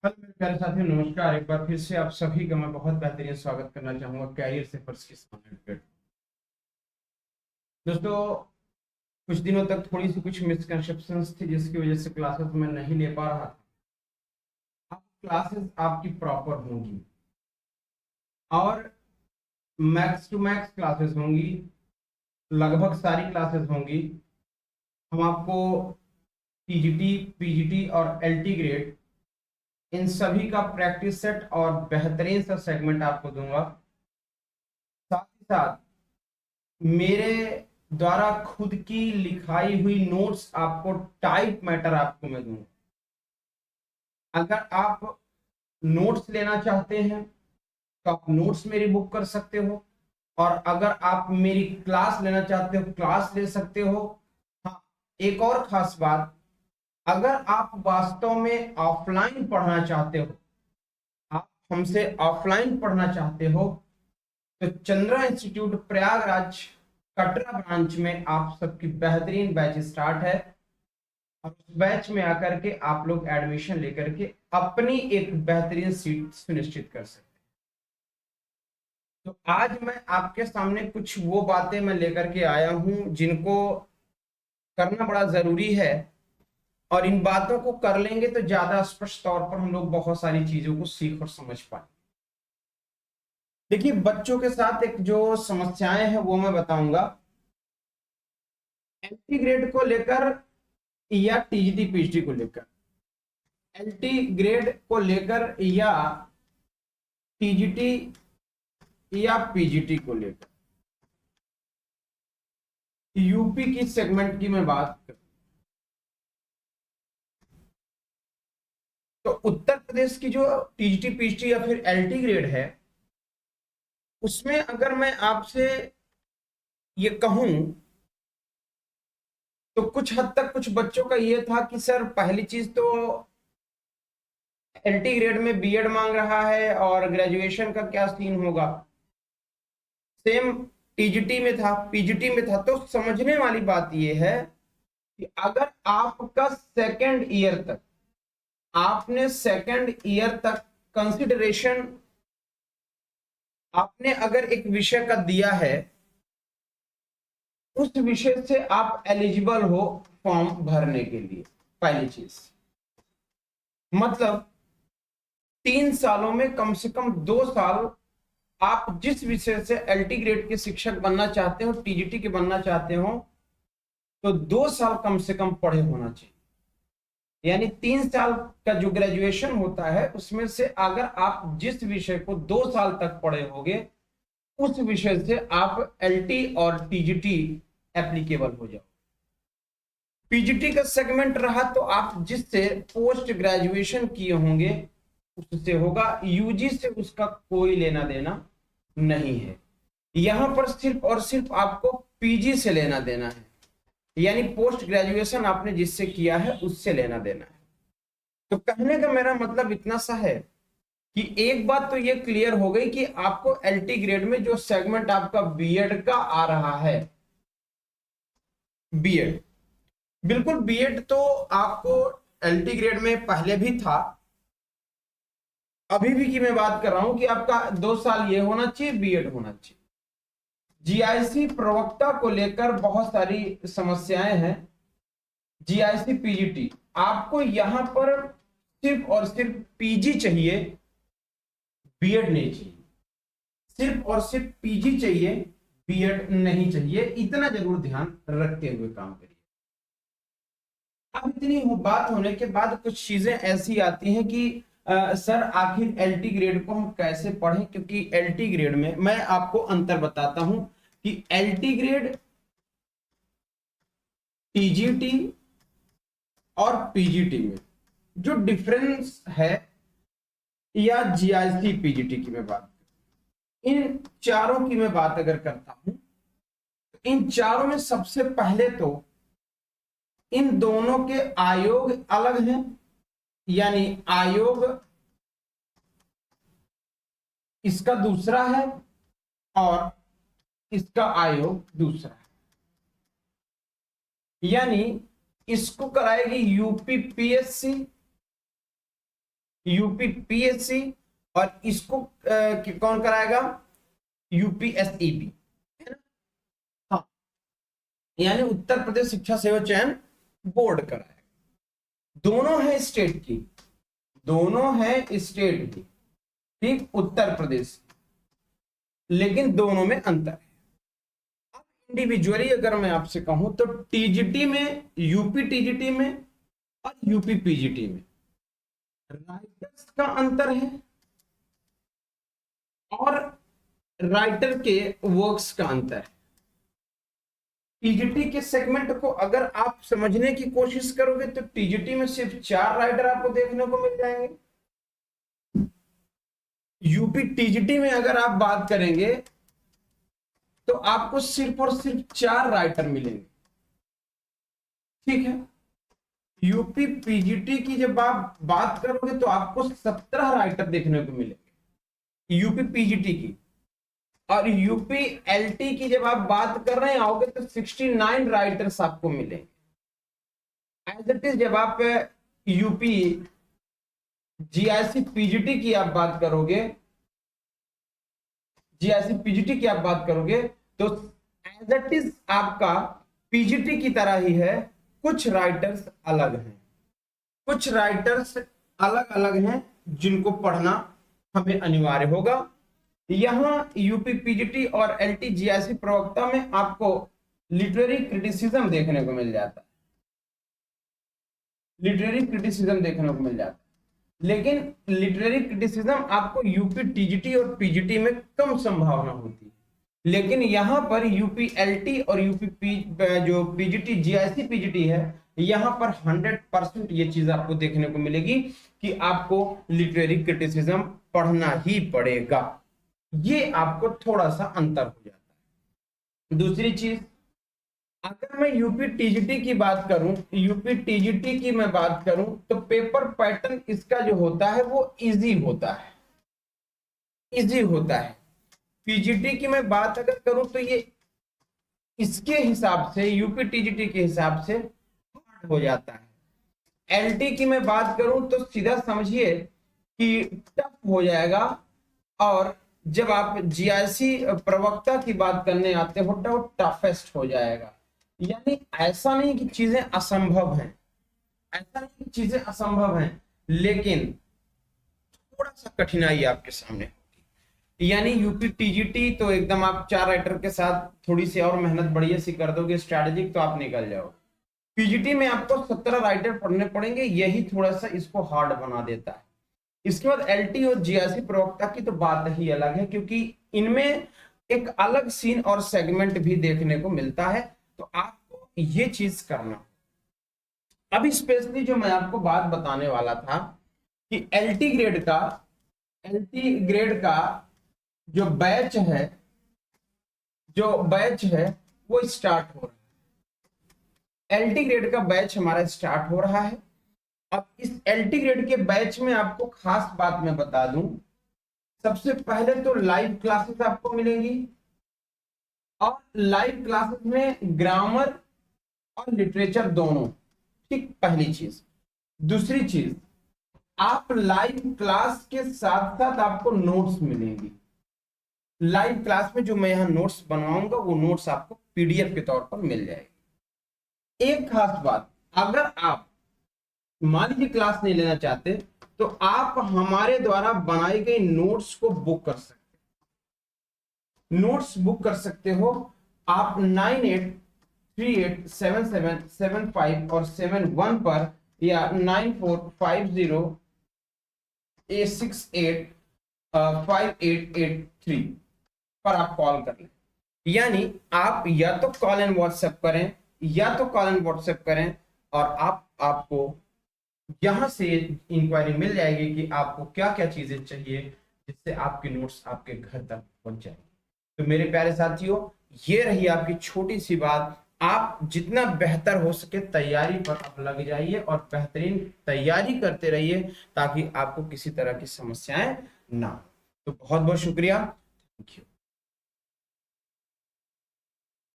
Hello मेरे प्यारे साथियों, नमस्कार। एक बार फिर से आप सभी का मैं बहुत बेहतरीन स्वागत करना चाहूंगा कैरियर से फर्श की समान। दोस्तों, कुछ दिनों तक थोड़ी सी कुछ मिसकंसेप्शंस थी जिसकी वजह से क्लासेस मैं नहीं ले पा रहा था। अब क्लासेस आपकी प्रॉपर होंगी और मैक्स टू मैक्स क्लासेस होंगी। लगभग सारी क्लासेस होंगी। हम आपको टीजीटी, पीजीटी और एलटी ग्रेड, इन सभी का प्रैक्टिस सेट और बेहतरीन सा सेगमेंट आपको दूंगा। साथ ही साथ मेरे द्वारा खुद की लिखाई हुई नोट्स आपको टाइप मैटर आपको मैं दूंगा। अगर आप नोट्स लेना चाहते हैं तो आप नोट्स मेरी बुक कर सकते हो, और अगर आप मेरी क्लास लेना चाहते हो क्लास ले सकते हो। हाँ, एक और खास बात, अगर आप वास्तव में ऑफलाइन पढ़ना चाहते हो, आप हमसे ऑफलाइन पढ़ना चाहते हो, तो चंद्रा इंस्टीट्यूट प्रयागराज कटरा ब्रांच में आप सबकी बेहतरीन बैच स्टार्ट है। और उस बैच में आकर के आप लोग एडमिशन लेकर के अपनी एक बेहतरीन सीट सुनिश्चित कर सकते हैं। तो आज मैं आपके सामने कुछ वो बातें मैं लेकर के आया हूं जिनको करना बड़ा जरूरी है, और इन बातों को कर लेंगे तो ज्यादा स्पष्ट तौर पर हम लोग बहुत सारी चीजों को सीख और समझ पाए। देखिए, बच्चों के साथ एक जो समस्याएं हैं वो मैं बताऊंगा। एलटी ग्रेड को लेकर या टीजीटी पीएचडी को लेकर, एलटी ग्रेड को लेकर या टीजीटी या पीजीटी को लेकर, यूपी की सेगमेंट की मैं बात करूं तो उत्तर प्रदेश की जो टीजीटी पीजीटी या फिर एलटी ग्रेड है, उसमें अगर मैं आपसे ये कहूं तो कुछ हद तक कुछ बच्चों का ये था कि सर, पहली चीज तो एलटी ग्रेड में बीएड मांग रहा है और ग्रेजुएशन का क्या सीन होगा। सेम टीजीटी में था, पीजीटी में था। तो समझने वाली बात यह है कि अगर आपका सेकंड ईयर तक, आपने सेकंड ईयर तक कंसिडरेशन आपने अगर एक विषय का दिया है, उस विषय से आप एलिजिबल हो फॉर्म भरने के लिए। पहली चीज मतलब 3 सालों में कम से कम 2 साल आप जिस विषय से एलटी ग्रेड के शिक्षक बनना चाहते हो, टीजीटी के बनना चाहते हो, तो 2 साल कम से कम पढ़े होना चाहिए। यानी 3 साल का जो ग्रेजुएशन होता है उसमें से अगर आप जिस विषय को 2 साल तक पढ़े होगे, उस विषय से आप एलटी और टीजीटी एप्लीकेबल हो जाओ। पीजीटी का सेगमेंट रहा तो आप जिससे पोस्ट ग्रेजुएशन किए होंगे उससे होगा, यूजी से उसका कोई लेना देना नहीं है। यहां पर सिर्फ और सिर्फ आपको पीजी से लेना देना है, यानी पोस्ट ग्रेजुएशन आपने जिससे किया है उससे लेना देना है। तो कहने का मेरा मतलब इतना सा है कि एक बात तो ये क्लियर हो गई कि आपको एलटी ग्रेड में जो सेगमेंट आपका बीएड का आ रहा है, बीएड, बिल्कुल बीएड तो आपको एलटी ग्रेड में पहले भी था। अभी भी की मैं बात कर रहा हूं कि आपका 2 साल ये होना चाहिए, बीएड होना चाहिए। जीआईसी प्रवक्ता को लेकर बहुत सारी समस्याएं हैं। जीआईसी पीजीटी, आपको यहां पर सिर्फ और सिर्फ पीजी चाहिए, बीएड नहीं चाहिए। सिर्फ और सिर्फ पीजी चाहिए, बीएड नहीं चाहिए। इतना जरूर ध्यान रखते हुए काम करिए। अब इतनी बात होने के बाद कुछ चीजें ऐसी आती हैं कि सर, आखिर एलटी ग्रेड को हम कैसे पढ़ें, क्योंकि एलटी ग्रेड में मैं आपको अंतर बताता हूं कि एलटी ग्रेड, टीजीटी और पीजीटी में जो डिफरेंस है, या जीआईसी पीजीटी की मैं बात, इन चारों की मैं बात अगर करता हूं तो इन चारों में सबसे पहले तो इन दोनों के आयोग अलग हैं। यानी आयोग इसका दूसरा है और इसका आयोग दूसरा है। यानी इसको कराएगी यूपी पीएससी, यूपीपीएससी और इसको कौन कराएगा, यूपीएसईबी, है ना। हाँ, यानी उत्तर प्रदेश शिक्षा सेवा चयन बोर्ड कराएगा। दोनों है स्टेट की, दोनों है स्टेट की, ठीक, उत्तर प्रदेश, लेकिन दोनों में अंतर है। अब इंडिविजुअली अगर मैं आपसे कहूं तो टीजीटी में, यूपी टीजीटी में और यूपी पीजीटी में राइटर्स का अंतर है और राइटर के वर्क्स का अंतर है। टीजीटी के सेगमेंट को अगर आप समझने की कोशिश करोगे तो टीजीटी में सिर्फ 4 राइटर आपको देखने को मिल जाएंगे। यूपी टीजीटी में अगर आप बात करेंगे तो आपको सिर्फ और सिर्फ 4 राइटर मिलेंगे, ठीक है। यूपी पीजीटी की जब आप बात करोगे तो आपको 17 राइटर देखने को मिलेंगे यूपी पीजीटी की, और यूपी एलटी की जब आप बात कर रहे आओगे तो 69 राइटर्स आपको मिलेंगे। एज इट इज जब आप यूपी जीआईसी पीजीटी की आप बात करोगे, जीआईसी पीजीटी की आप बात करोगे तो एज इट इज आपका पीजीटी की तरह ही है, कुछ राइटर्स अलग हैं, कुछ राइटर्स अलग अलग हैं जिनको पढ़ना हमें अनिवार्य होगा। यहां यूपी पीजीटी और एलटी जीआईसी प्रवक्ता में आपको लिटरेरी क्रिटिसिज्म देखने को मिल जाता है, लिटरेरी क्रिटिसिज्म देखने को मिल जाता है, लेकिन लिटरेरी क्रिटिसिज्म आपको यूपी टीजीटी और पीजीटी में कम संभावना होती है, लेकिन यहां पर यूपी एलटी और यूपी जो पीजीटी जीआईसी पीजीटी है, यहां पर 100% ये चीज आपको देखने को मिलेगी कि आपको लिटरेरी क्रिटिसिज्म पढ़ना ही पड़ेगा। ये आपको थोड़ा सा अंतर हो जाता है। दूसरी चीज, अगर मैं यूपी टीजीटी की बात करूं, यूपी टीजीटी की मैं बात करूं तो पेपर पैटर्न इसका जो होता है वो इजी होता है, इजी होता है। पीजीटी की मैं बात अगर करूं तो ये इसके हिसाब से, यूपी टीजीटी के हिसाब से हार्ड हो जाता है। एलटी की मैं बात करूं तो सीधा समझिए कि टफ हो जाएगा, और जब आप जीआईसी प्रवक्ता की बात करने आते हो तो टफेस्ट हो जाएगा। यानी ऐसा नहीं कि चीजें असंभव हैं, ऐसा नहीं कि चीजें असंभव हैं, लेकिन थोड़ा सा कठिनाई आपके सामने होगी। यानी यूपी टीजीटी तो एकदम आप 4 राइटर के साथ थोड़ी सी और मेहनत बढ़िया सी कर दोगे स्ट्रैटेजिक तो आप निकल जाओगे। पीजीटी में आपको 17 राइटर पढ़ने पड़ेंगे, यही थोड़ा सा इसको हार्ड बना देता है। इसके बाद एलटी और जीआईसी प्रवक्ता की तो बात ही अलग है, क्योंकि इनमें एक अलग सीन और सेगमेंट भी देखने को मिलता है, तो आपको ये चीज करना। अभी स्पेशली जो मैं आपको बात बताने वाला था कि एलटी ग्रेड का जो बैच है वो स्टार्ट हो रहा है। एलटी ग्रेड का बैच हमारा स्टार्ट हो रहा है। अब इस एलटी ग्रेड के बैच में आपको खास बात मैं बता दूं, सबसे पहले तो लाइव क्लासेस आपको मिलेंगी, और लाइव क्लासेस में ग्रामर और लिटरेचर दोनों, ठीक, पहली चीज। दूसरी चीज, आप लाइव क्लास के साथ साथ आपको नोट्स मिलेंगी। लाइव क्लास में जो मैं यहां नोट्स बनवाऊंगा वो नोट्स आपको पीडीएफ के तौर पर मिल जाएगी। एक खास बात, अगर आप मान लीजिए क्लास नहीं लेना चाहते तो आप हमारे द्वारा बनाई गई नोट्स को बुक कर सकते हो। नोट्स बुक कर सकते हो आप 98387775 और 71 पर, या 9450A685883 पर आप कॉल कर लें। यानी आप या तो कॉल एंड व्हाट्सएप करें, और आपको यहां से इंक्वायरी मिल जाएगी कि आपको क्या क्या चीजें चाहिए जिससे आपके नोट्स आपके घर तक पहुंच जाएंगे। तो मेरे प्यारे साथियों, ये रही आपकी छोटी सी बात। आप जितना बेहतर हो सके तैयारी पर आप लग जाइए और बेहतरीन तैयारी करते रहिए, ताकि आपको किसी तरह की समस्याएं ना हो। तो बहुत बहुत शुक्रिया, थैंक यू।